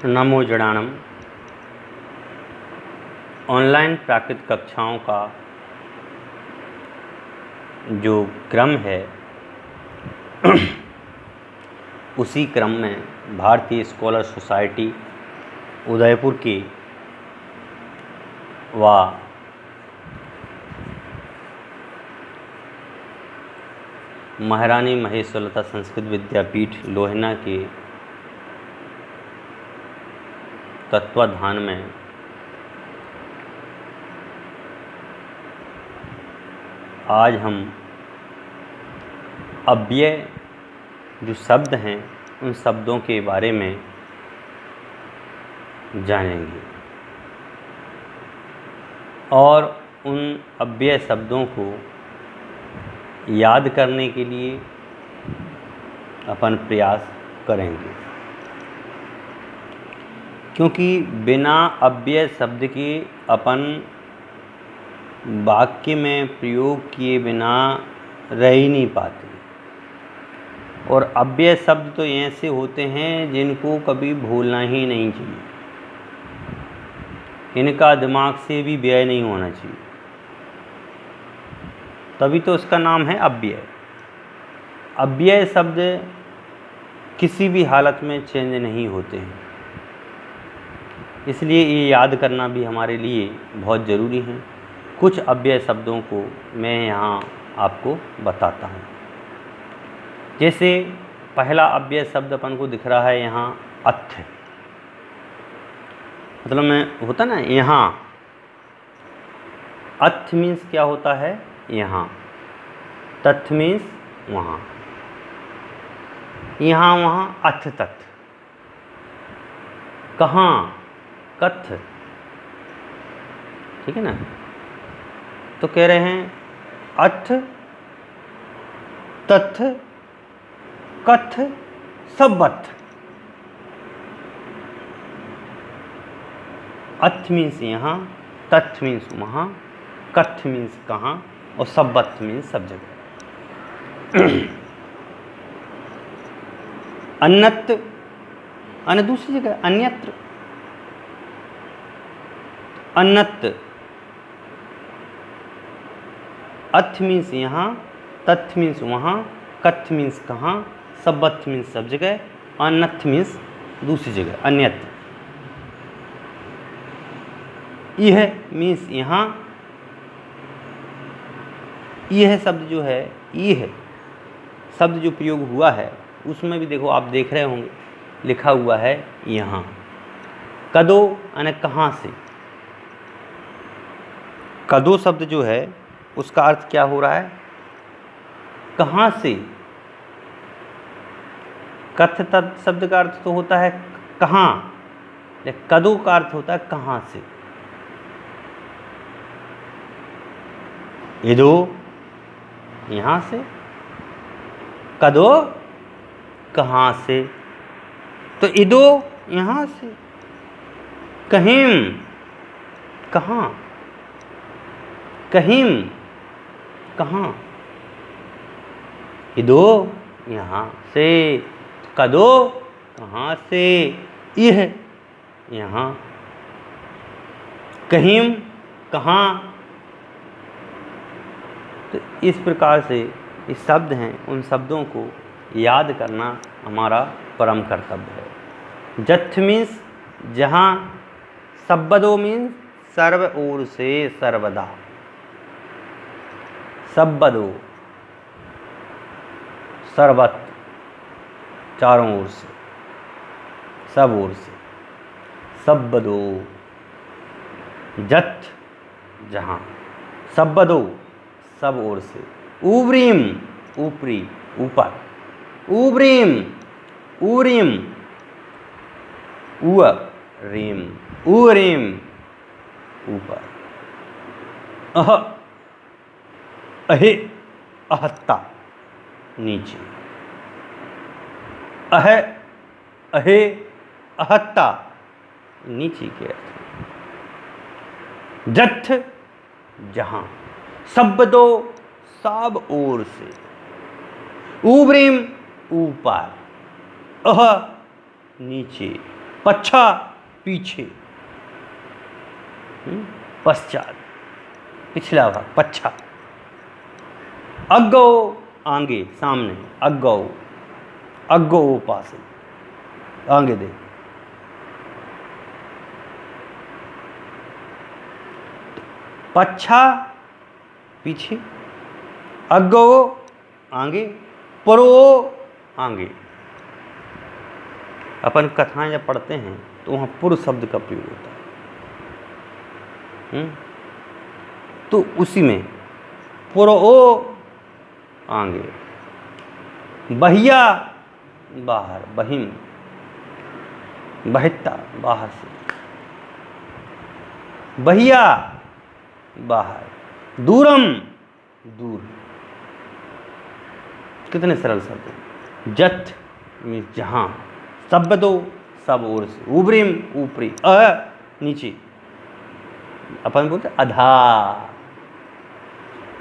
नमो जड़ानम। Online प्राकृतिक कक्षाओं का जो क्रम है उसी क्रम में भारतीय स्कॉलर सोसाइटी उदयपुर की व महारानी महेश्वरलता संस्कृत विद्यापीठ लोहना के तत्वाधान में आज हम अव्यय जो शब्द हैं उन शब्दों के बारे में जानेंगे और उन अव्यय शब्दों को याद करने के लिए अपन प्रयास करेंगे, क्योंकि बिना अव्यय शब्द के अपन वाक्य में प्रयोग किए बिना रह ही नहीं पाते। और अव्यय शब्द तो ऐसे होते हैं जिनको कभी भूलना ही नहीं चाहिए, इनका दिमाग से भी व्यय नहीं होना चाहिए, तभी तो उसका नाम है अव्यय। अव्यय शब्द किसी भी हालत में चेंज नहीं होते हैं, इसलिए ये याद करना भी हमारे लिए बहुत ज़रूरी है। कुछ अव्यय शब्दों को मैं यहाँ आपको बताता हूँ। जैसे पहला अव्यय शब्द अपन को दिख रहा है यहाँ अथ, मतलब में होता ना यहाँ, अथ मीन्स क्या होता है यहाँ, तथ मीन्स वहाँ, यहाँ वहाँ अथ तथ, कहाँ कथ, ठीक है ना। तो कह रहे हैं अथ तथ कथ सबथ। अथ मीन्स यहाँ, तथ मीन्स वहाँ, कथ मीन्स कहाँ और सबथ मीन्स सब जगह। अन्यत अन्य दूसरी जगह, अन्यत्र, अन्यत। अथ मीन्स यहाँ, तथ मीन्स वहाँ, कथ मीन्स कहाँ, सबथ मीन्स सब जगह, अन्यथ मीन्स दूसरी जगह, अन्यत्र। यह मीन्स यहाँ, यह शब्द जो है, यह शब्द जो प्रयोग हुआ है उसमें भी देखो, आप देख रहे होंगे लिखा हुआ है यहाँ। कदो यानी कहाँ से। कदो शब्द जो है उसका अर्थ क्या हो रहा है, कहाँ से। कथ तत् शब्द का अर्थ तो होता है कहाँ, कदो का अर्थ होता है कहाँ से। इदो यहाँ से, कदो कहाँ से, तो इदो यहाँ से। कहिम कहाँ, कहिम कहाँ, इदो यहाँ से, कदो कहाँ से, यह यहाँ, कहिम कहाँ। तो इस प्रकार से ये शब्द हैं, उन शब्दों को याद करना हमारा परम कर्तव्य है। जथ मीन्स जहाँ, सब्बदो मीन्स सर्व ओर से सर्वदा, सब्बदो सर्वत, चारों ओर से, सब ओर से, सब्बदो। जथ जहाँ, सब्बदो सब ओर से, उब्रीम ऊपरी ऊपर, उब्रीम उरीम, उरीम उरीम ऊपर, अह अहे अहत्ता नीचे, अह अहे अहत्ता नीचे के अर्थ। जथ जहाँ, सब्बदो सब ओर से, उब्रीम ऊपर, अह नीचे, पच्छा पीछे, पश्चात पिछला भाग पच्छा। अग्गो आगे सामने, अग्गो अग्गो पास आगे दे। पच्छा पीछे, अग्गो आगे, परो आगे। अपन कथाएं जब पढ़ते हैं तो वहाँ पुर शब्द का प्रयोग होता है। तो उसी में पुरो आगे, बहिया बाहर, बहिम बहिता बाहर से, बहिया बाहर, दूरम दूर। कितने सरल शब्द हैं। जथ मीन्स जहाँ, शब्दो सब ओर से, उबरिम ऊपरी, नीचे। अपन बोलते अधा,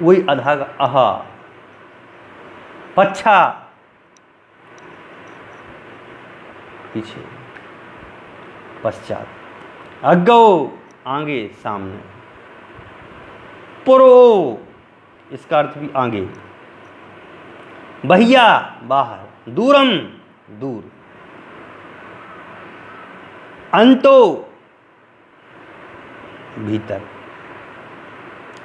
वही अधा का अहा। पच्छा पीछे, पश्चात। अग्गो आगे सामने, पुरो इसका अर्थ भी आगे, बहिया बाहर, दूरम दूर, अंतो भीतर।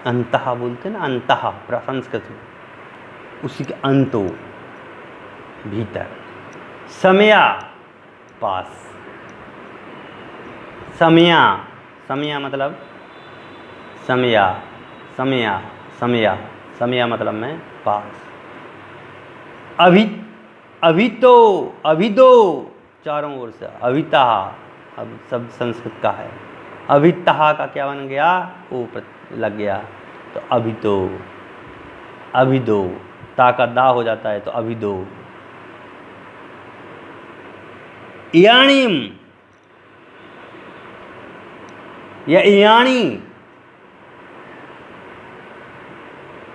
अंतः बोलते ना, अंतः संस्कृत में, उसी के अंतो भीतर। समया पास, समया, समया मतलब समया, समया समया, समया मतलब में पास। अभी, अभी तो, अभी दो चारों ओर से, अभिता, अब शब्द संस्कृत का है। अभिता का क्या बन गया, ओ लग गया, तो अभी तो, अभी दो, ता का दा हो जाता है तो अभी दो। इयाणीम या इयाणी,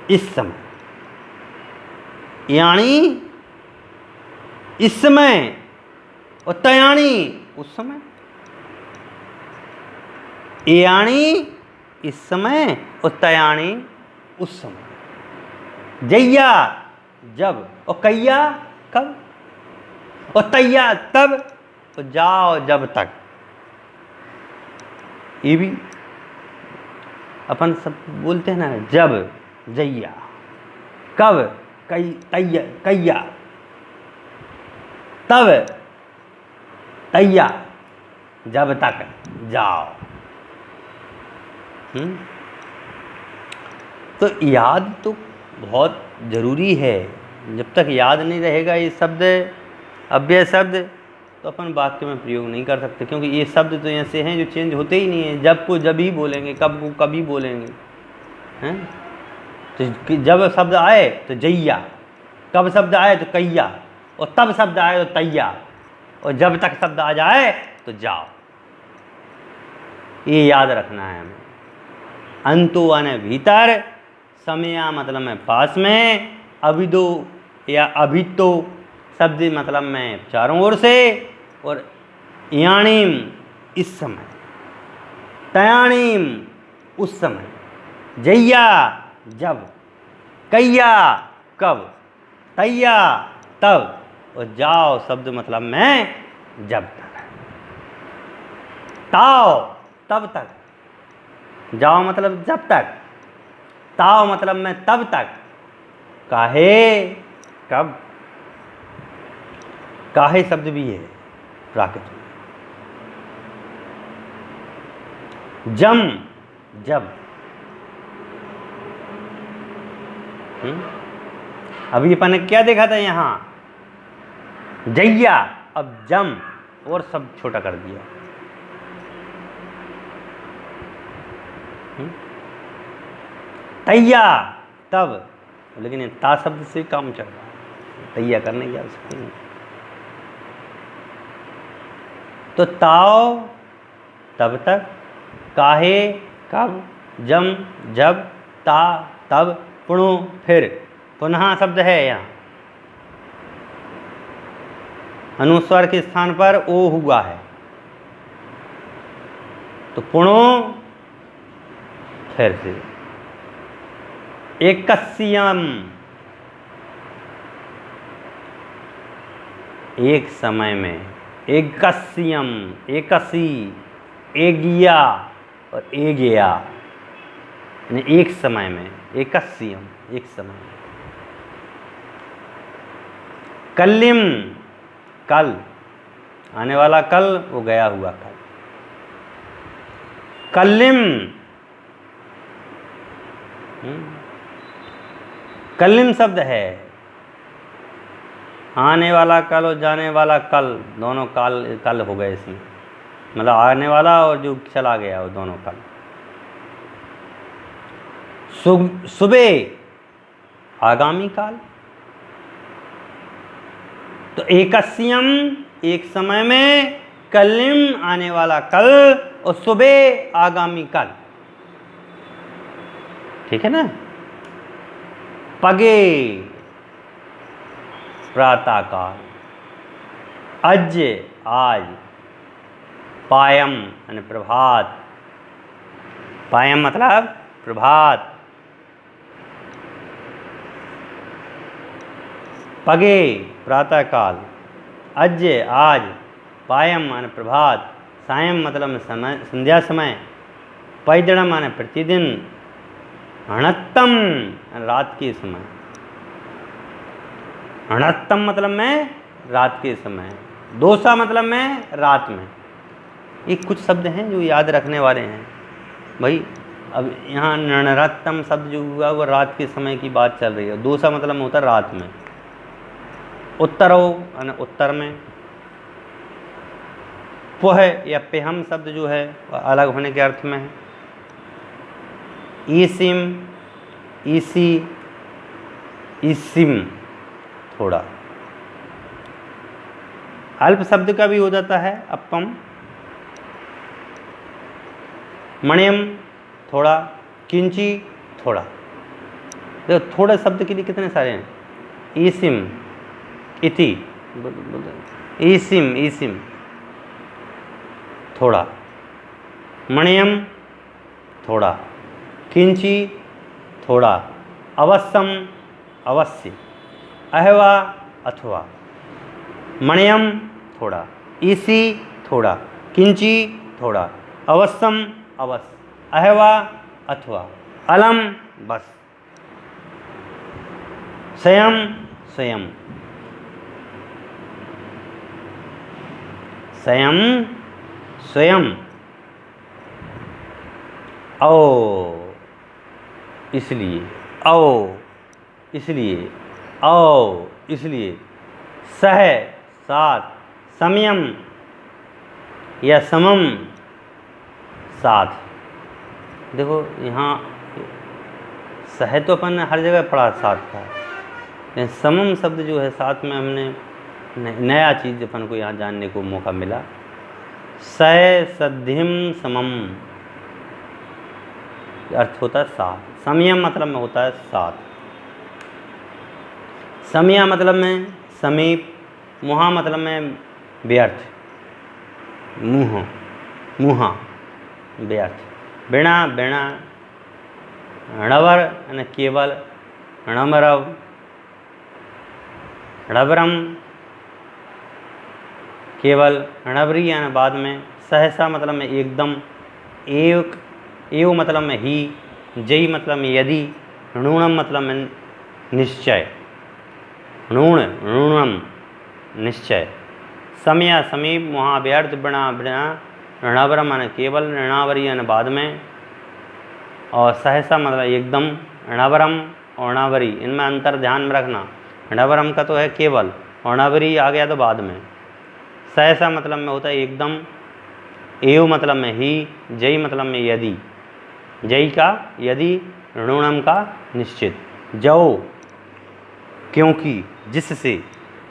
इस समय, यानी इस समय, और तयाणी उस समय। यानी इस समय और तयाणी उस समय। जैया जब, और कैया कब, और तैया तब, और जाओ जब तक। ये भी अपन सब बोलते हैं ना, जब जैया, कब कई, तैया कैया, तब तैया, जब तक जाओ। तो याद तो बहुत ज़रूरी है। जब तक याद नहीं रहेगा ये शब्द, अव्यय शब्द, तो अपन वाक्य में प्रयोग नहीं कर सकते, क्योंकि ये शब्द तो ऐसे हैं जो चेंज होते ही नहीं हैं। जब को जब ही बोलेंगे, कब को कभी बोलेंगे, हैं। तो जब शब्द आए तो जैया, कब शब्द आए तो कैया, और तब शब्द आए तो तैया, और जब तक शब्द आ जाए तो जाओ। ये याद रखना है हमें। अंतो आने भीतर, समया मतलब में पास में, अभिदो या अभितो शब्द मतलब में चारों ओर से, और याणीम इस समय, तयाणीम उस समय, जैया जब, कैया कब, तैया तब, और जाओ शब्द मतलब में जब तक। ताओ तब तक, जाओ मतलब जब तक, ताओ मतलब में तब तक, काहे कब। काहे शब्द भी है प्राकृत में। जम जब, अभी अपन ने क्या देखा था यहाँ, जैया, अब जम और सब छोटा कर दिया। तैया तब, लेकिन ता शब्द से काम चल रहा है, तैया करने की आवश्यकता नहीं। तो ताओ तब तक, काहे कब, जम जब, ता तब, पुणो फिर, पुनः शब्द है यहाँ, अनुस्वार के स्थान पर ओ हुआ है, तो पुणो फिर से एकस्यम, एक समय में, एकस्यम, एकसी, एगिया और एगिया, यानी एक समय में, एकस्यम, एक समय में। कल्लिम, कल, आने वाला कल, वो गया हुआ कल। कल्लिम, कल्लिम शब्द है, आने वाला कल और जाने वाला कल, दोनों काल कल हो गए इसमें, मतलब आने वाला और जो चला गया वो दोनों कल। सुबह, आगामी काल। तो एकस्यम, एक समय में, कल्लिम, आने वाला कल, और सुबह, आगामी कल। ठीक है ना। पगे, प्रातः काल। अज्य, आज। पायम यानी प्रभात, पायम मतलब प्रभात। पगे, प्रातः काल। अज्य, आज। पायम माने प्रभात। सायं मतलब समय, संध्या समय। पैदड़ माने प्रतिदिन। अणत्तम रात के समय, अणत्तम मतलब में रात के समय। दोसा मतलब में रात में। ये कुछ शब्द हैं जो याद रखने वाले हैं भाई। अब यहाँ नणरत्तम शब्द जो हुआ वो रात के समय की बात चल रही है। दोसा मतलब में होता है रात में। उत्तरो यानी उत्तर में। पुह या पेहम शब्द जो है वह अलग होने के अर्थ में है। ईसिम, ईसी, ईसिम थोड़ा। अल्प शब्द का भी हो जाता है अपम। मणियम थोड़ा, किंची थोड़ा। देखो थोड़े शब्द के लिए कितने सारे हैं। ईसिम, इति, ईसिम, ईसिम थोड़ा। मणियम थोड़ा, किंची थोड़ा, अवश्यम अवश्य, अहवा अथवा। मणियम थोड़ा, ईसी थोड़ा, किंची थोड़ा, अवश्यम अवश्य, अहवा अथवा, अलम बस, स्वयं स्वयं, स्वयं स्वयं, ओ इसलिए, ओ इसलिए, ओ इसलिए, सह साथ, समयम या समम साथ। देखो यहाँ सह तो अपन ने हर जगह पढ़ा साथ था, लेकिन समम शब्द जो है साथ में हमने नया चीज़ अपन को यहाँ जानने को मौका मिला। सह सद्धिम समम अर्थ होता है साथ। समयम मतलब में होता है साथ। समया मतलब में समीप। मुहा मतलब में व्यर्थ, मुँह, मुहा व्यर्थ। बिना बिना, णवर यानी केवल, णमरव, णवरम केवल, णवरी यानी बाद में। सहसा मतलब में एकदम। एक, एव मतलब में ही। जय मतलब में यदि। णूणम मतलब में निश्चय। णूण, णूणम निश्चय। समया समीप, मुहा व्यर्थ, बिना बिना, णवरम यानी केवल, ऋणावरी यानी बाद में, और सहसा मतलब एकदम। णवरम और णवरी इनमें अंतर ध्यान में रखना। णवरम का तो है केवल, और णवरी आ गया तो बाद में। सहसा मतलब में होता है एकदम। एव मतलब में ही। जय मतलब में यदि। जय का यदि, ऋणुणम का निश्चित। जाओ क्योंकि, जिससे।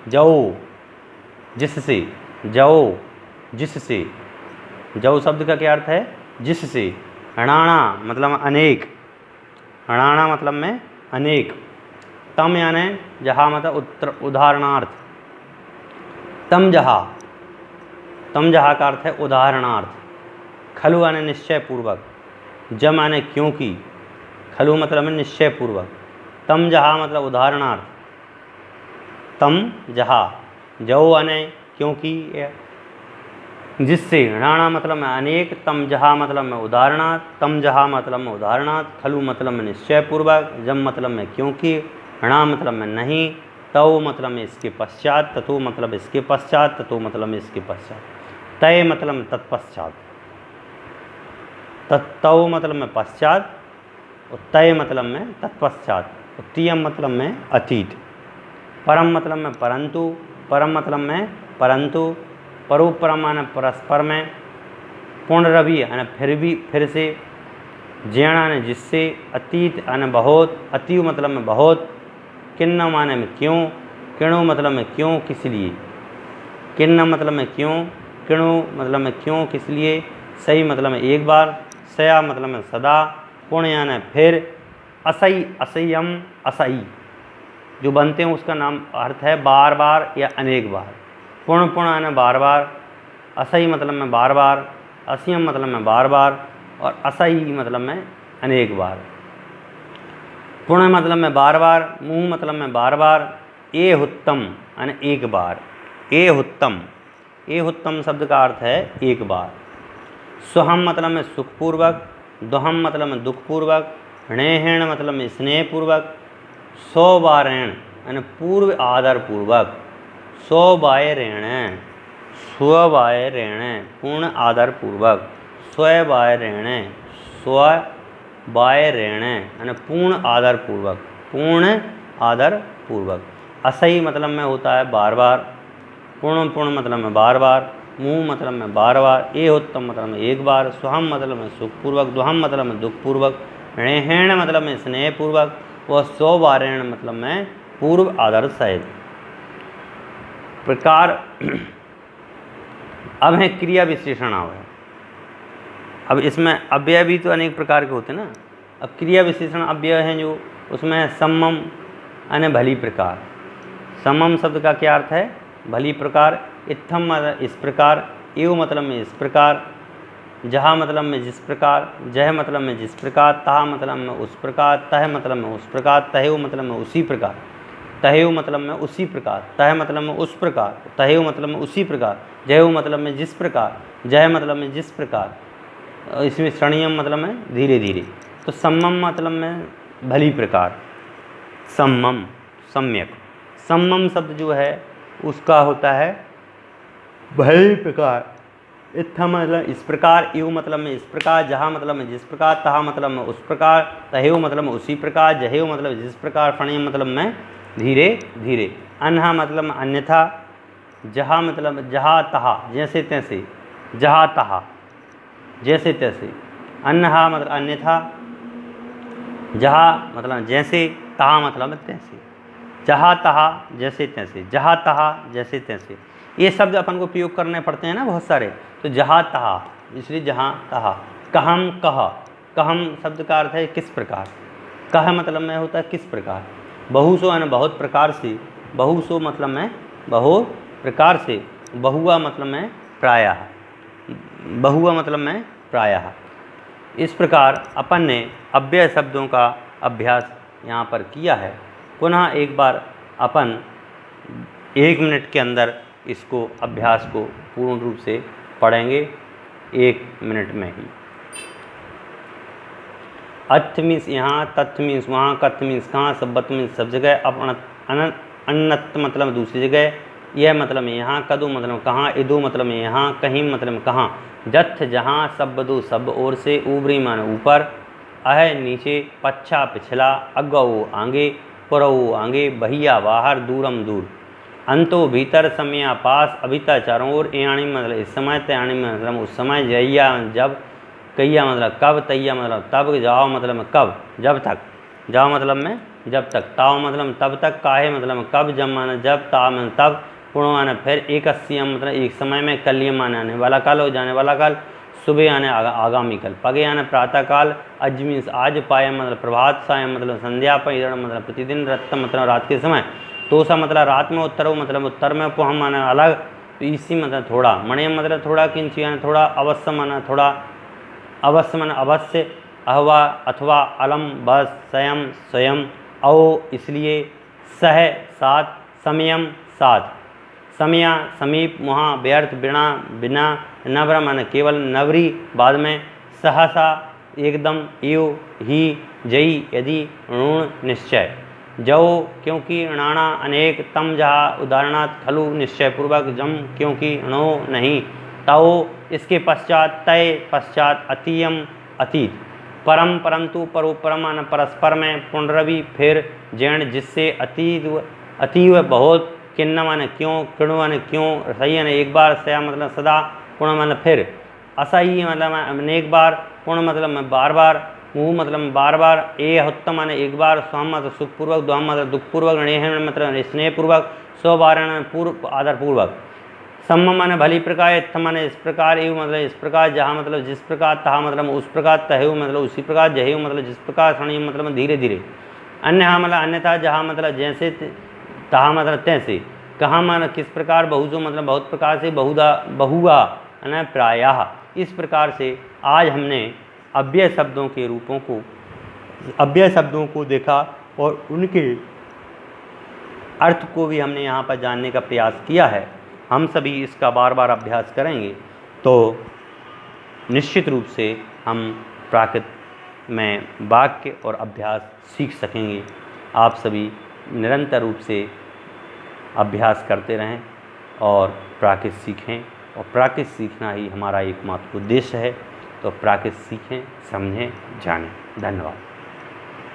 जाओ जिससे, जाओ जिससे। जाओ शब्द का क्या अर्थ है, जिससे। अणाणा मतलब अनेक। अणाणा मतलब में अनेक। तम यानी जहाँ मतलब उदाहरणार्थ। तम जहाँ, तम जहाँ का अर्थ है उदाहरणार्थ। खलु आने निश्चय पूर्वक, जम आने क्योंकि, खलु मतलब है निश्चय पूर्वक, तम जहा मतलब उदाहरणार्थ, तम जहा, जो आने क्योंकि, जिससे, राणा मतलब में अनेक, तम जहा मतलब में उदाहरणार्थ, तम जहा मतलब में उदाहरणार्थ, खलु मतलब में निश्चय पूर्वक, जम मतलब में क्योंकि, णा मतलब में नहीं, तव मतलब में इसके पश्चात, तथो मतलब इसके पश्चात, तथो मतलब में इसके पश्चात, तय मतलब में तत्पश्चात, तत्तव मतलब में पश्चात, और तय मतलब में तत्पश्चात, और तियम मतलब में अतीत, परम मतलब में परंतु, परम मतलब में परंतु, परोपरम माने परस्पर में, पुनरभि यानी फिर भी, फिर से, जैन यानी जिससे, अतीत यानी बहुत, अतीव मतलब में बहुत, किन्न माने में क्यों, किणु मतलब में क्यों किस लिए, किन्न मतलब में क्यों, किणु मतलब में क्यों किस लिए, सही मतलब में एक बार, सया मतलब में सदा, पुण्य यानी फिर, असई असयम असई जो बनते हैं उसका नाम अर्थ है बार बार या अनेक बार, पुण्य पुण्य यानी बार बार, असई मतलब में बार बार, असयम मतलब में बार बार, और असई मतलब में अनेक बार, पुण्य मतलब में बार बार, मुँह मतलब में बार बार, ए हुत्तम यानी एक बार, ए हुत्तम, ए हुत्तम शब्द का अर्थ है एक बार, सुहम मतलब में सुखपूर्वक, दुहम मतलब में दुखपूर्वक, णेहेण मतलब में स्नेहपूर्वक, सौबारेण यानी पूर्व आदर पूर्वक, सौबायरेण, स्वबायरेण पूर्ण आदर पूर्वक, स्वबायरेण, स्वबायरेण यानी पूर्ण आदर पूर्वक, पूर्ण आदर पूर्वक, असही मतलब में होता है बार बार, पूर्ण पूर्ण मतलब में बार बार, मुँह मतलब में बार बार, ए उत्तम मतलब में एक बार, सुहम मतलब में सुखपूर्वक, दुहम मतलब में दुखपूर्वक, णेहेण मतलब में स्नेहपूर्वक, व सौबारेण मतलब में पूर्व आदर सहित। प्रकार अब है क्रिया विशेषण आवे। अब इसमें अव्यय भी तो अनेक प्रकार के होते हैं ना। अब क्रिया विशेषण अव्यय हैं जो, उसमें है सम्मम यानी भली प्रकार। सम्मम शब्द का क्या अर्थ है? भली प्रकार। इत्थम मतलब इस प्रकार, एव मतलब में इस प्रकार, जहाँ मतलब में जिस प्रकार, जह मतलब में जिस प्रकार, तहा मतलब में उस प्रकार, तह मतलब में उस प्रकार, तहेव मतलब में उसी प्रकार, तहेव मतलब में उसी प्रकार, तह मतलब में उस प्रकार, तहेव मतलब में उसी प्रकार, जहेव मतलब में जिस प्रकार, जह मतलब में जिस प्रकार, इसमें क्षणियम मतलब में धीरे धीरे। तो सम्मम मतलब में भली प्रकार, सम्मम सम्यक। सम्मम शब्द जो है उसका होता है भली प्रकार। इत्थम मतलब इस प्रकार, एव मतलब में इस प्रकार, जहाँ मतलब में जिस प्रकार, तहा मतलब में उस प्रकार, तहेव मतलब में उसी प्रकार, जहेव मतलब जिस प्रकार, फणियम मतलब में धीरे धीरे। अन्हा मतलब में अन्यथा, जहाँ मतलब जहाँ तहा जैसे तैसे, जहाँ तहा जैसे तैसे, अन्हा मतलब अन्यथा, जहाँ मतलब जैसे, तहा मतलब तैसे, जहाँ तहा जैसे तैसे, जहाँ तहा जैसे तैसे। ये शब्द अपन को प्रयोग करने पड़ते हैं ना बहुत सारे। तो जहाँ तहा इसलिए जहाँ तहा। कहम कह, कहम शब्द का अर्थ है किस प्रकार। कह मतलब में होता है किस प्रकार। बहुसो यानी बहुत प्रकार से, बहुसो मतलब में बहुत प्रकार से, बहुआ मतलब में प्रायः, बहुआ मतलब में प्रायः। इस प्रकार अपन ने अव्यय शब्दों का अभ्यास यहाँ पर किया है। पुनः एक बार अपन 1 मिनट के अंदर इसको अभ्यास को पूर्ण रूप से पढ़ेंगे, 1 मिनट में ही। अथ मीन्स यहाँ, तथ मीन्स वहाँ, कथ मीन्स कहाँ, सब्बत मीन्स सब जगह, अन्नत मतलब दूसरी जगह, यह मतलब यहाँ, कदो मतलब कहाँ, इदो मतलब यहाँ, कहीं मतलब कहाँ, जथ जहाँ, सब्बदो सब ओर से, ऊबरी माने ऊपर, अह नीचे, पच्छा पिछला, अगौ आगे, पुरौ आगे, बहिया बाहर, दूरम दूर, अंतो भीतर, समया पास, अभिता चारों ओर, एयाणी मतलब इस समय, तयाणी मतलब उस समय, जहिया जब, कहिया मतलब कब, तैया मतलब तब, जाओ मतलब कब, जब तक, जाओ मतलब में जब तक, ताओ मतलब तब तक, काहे मतलब कब, जब माने जब, ता मतलब तब, पुणो आने फिर, एकस्यम मतलब एक समय में, कलियम आने आने वाला काल, हो जाने वाला काल, सुबह आने आगामी कल, पगे आने प्रातः काल, अज मीन्स आज, पायम मतलब प्रभात, सायम मतलब संध्या, पैरण मतलब प्रतिदिन, रत्तम मतलब रात के समय, तोसा मतलब रात में, उत्तरो मतलब उत्तर में, पोहम माना अलग, तो इसी मतलब थोड़ा, मणियम मतलब थोड़ा, किंच यानी थोड़ा, अवश्य माना थोड़ा, अवश्य मन अवश्य, अहवा अथवा, अलम बस, स्वयं स्वयं, औ इसलिए, सह साथ, समयम साथ, समया समीप, वहाँ, व्यर्थ बिना बिना, नव्र मन केवल, नवरी बाद में, सहसा एकदम, एव ही, जई यदि, ऋण निश्चय, जो क्योंकि, ऋणाना अनेक, तम जहा उदाहरणात्, खलु निश्चय पूर्वक, जम क्योंकि, णो नहीं, तौ इसके पश्चात, तय पश्चात, अतीयम अतीत, परम परंतु, परोपरम परस्पर में, पुनरवि फिर, जैन जिससे, अतीव बहुत, किन्न मन क्यों, किणु मन क्यों, सही है एक बार, सया मतलब सदा, पुण मतलब फिर, असही मतलब अनेक बार, पुण मतलब बार बार, मुँह मतलब बार बार, उत्तम मन एक बार, स्वम मतलब सुखपूर्वक, द्वाम मतलब दुखपूर्वक, णेह मतलब स्नेहपूर्वक, स्ववारण पूर्व आदरपूर्वक, सम मन भली प्रकार, इत्थ मन इस प्रकार, एवं मतलब इस प्रकार, जहाँ मतलब जिस प्रकार, तहा मतलब उस प्रकार, तहेव मतलब उसी प्रकार, जहेव मतलब जिस प्रकार, शनि मतलब धीरे धीरे, अन्य मतलब अन्यथा, जहाँ मतलब जैसे, तहा मतलब तैसे, कहाँ मन किस प्रकार, बहुजो मतलब बहुत प्रकार से, बहुधा बहुआ न प्रायः, इस प्रकार से आज हमने अव्यय शब्दों के रूपों को, अव्यय शब्दों को देखा और उनके अर्थ को भी हमने यहाँ पर जानने का प्रयास किया है। हम सभी इसका बार बार अभ्यास करेंगे तो निश्चित रूप से हम प्राकृत में वाक्य और अभ्यास सीख सकेंगे। आप सभी निरंतर रूप से अभ्यास करते रहें और प्राकृत सीखें, और प्राकृत सीखना ही हमारा एकमात्र उद्देश्य है। तो प्राकृत सीखें, समझें, जानें। धन्यवाद।